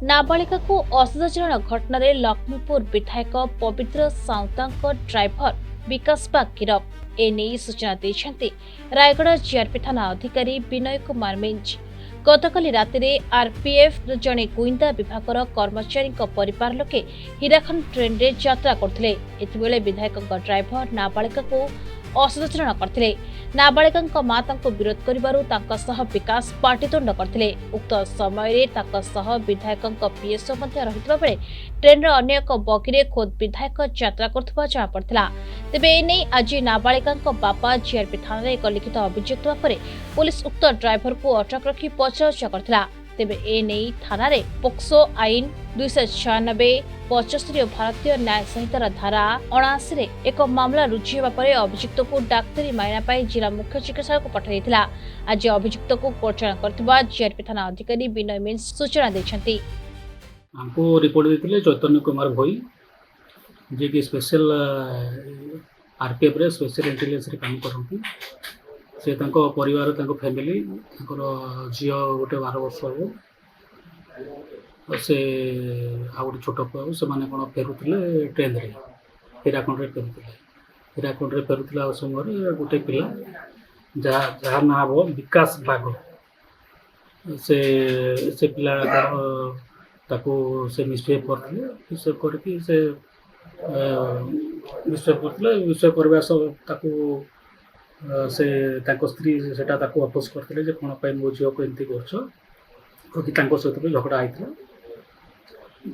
नाबालिका को असदाचरण घटन लक्ष्मीपुर विधायक पवित्र साउता ड्राइवर विकास बाग गिरफ एने सूचना देते रायगढ़ जीआरपी थाना अधिकारी विनय कुमार मिंज। गतकाली राति आरपीएफ जड़े गुइंदा विभाग कर्मचारी परिवार लोके हीराखंड ट्रेन रे यात्रा करथिले। एतिबेले विधायक ड्राइवर नाबालिका को असदाचरण करथिले। नाबालिका मां तांको विरोध करिबारु तांका सह विकास पाटितुंड करथिले। उक्त समय तांका सह विधायक पीएसओ मध्ये रहितबा बेले ट्रेन अन्य एक बगिरे खोद विधायक यात्रा करथबा जଣା पड़थिला। तेबे एने आज नाबालिका बापा जीआरपी थाना एक लिखित अभियोग देवा परे पुलिस उक्त ड्राइवर को अटक रखी पचराउचरा करथिला। तेबे एने थाना रे पोक्सो आईन 296 75 भारतीय न्याय संहितार धारा 79 रे एक मामला रुजु हेबा परे अभियुक्त को डाक्तरी मायना पाई जिला मुख्य चिकित्सालय को पठाइथिला। आज अभियुक्त को कोर्चना करथिबा जीआरपी थाना अधिकारी विनय मिंज सूचना दैछंती। हमको रिपोर्ट देथिले चैतन्य कुमार भोई जे कि स्पेशल आरपीएफ रे स्पेशल इंटेलिजेंस रे काम करथि। से तांको परिवार तांको फैमिली तांकर जियो गोटे 12 वर्ष हो से आ गोटे छोट पुआ से माने कोन फेरुतिले ट्रेन रे हीराखंड रे फेरुतिला समय गोटे पिला जहाँ ना हो विकास बाग से पिला ताको से मिसबिहेव करके से मिसबिहेव करथिले। मिसबिहेव करबा सब ताको से ताको स्त्री सेटा ताको अपोज करथिले जे कोन पय मो जियो को एंती करछो कि ताको सहित भी झगड़ा आइथिला।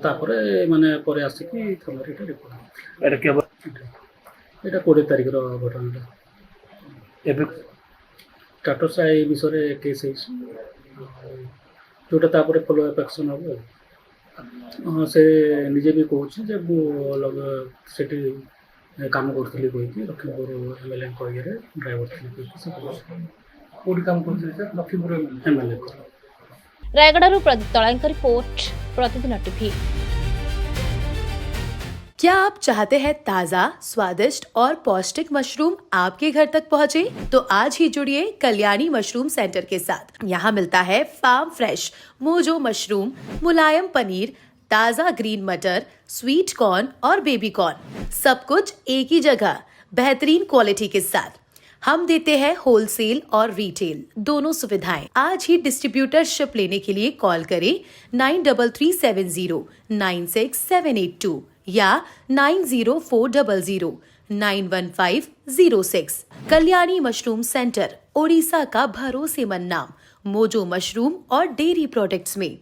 तापरे माने परे आसिकी थाना रे रिपोर्ट एटा केबल एटा 20 तारिख रो घटना एबे टाटस आई विषय केस है जोटा तापरे फॉलो अप एक्शन हो से निजे भी कहूँ जे सेठी काम करथिली कहि लक्ष्मीपुर एमएलए कहि रे ड्राइवर थी कोडी काम करथिली sir Laxmipur MLA Raigarh Pradeep Talang report प्रतिदिन टीवी। क्या आप चाहते हैं ताज़ा, स्वादिष्ट और पौष्टिक मशरूम आपके घर तक पहुंचे? तो आज ही जुड़िए कल्याणी मशरूम सेंटर के साथ। यहाँ मिलता है फार्म फ्रेश मोजो मशरूम, मुलायम पनीर, ताज़ा ग्रीन मटर, स्वीट कॉर्न और बेबी कॉर्न, सब कुछ एक ही जगह बेहतरीन क्वालिटी के साथ। हम देते हैं होलसेल और रिटेल दोनों सुविधाएं। आज ही डिस्ट्रीब्यूटरशिप लेने के लिए कॉल करें 9337096782 या 9040091506। कल्याणी मशरूम सेंटर, ओडिशा का भरोसेमंद नाम मोजो मशरूम और डेयरी प्रोडक्ट्स में।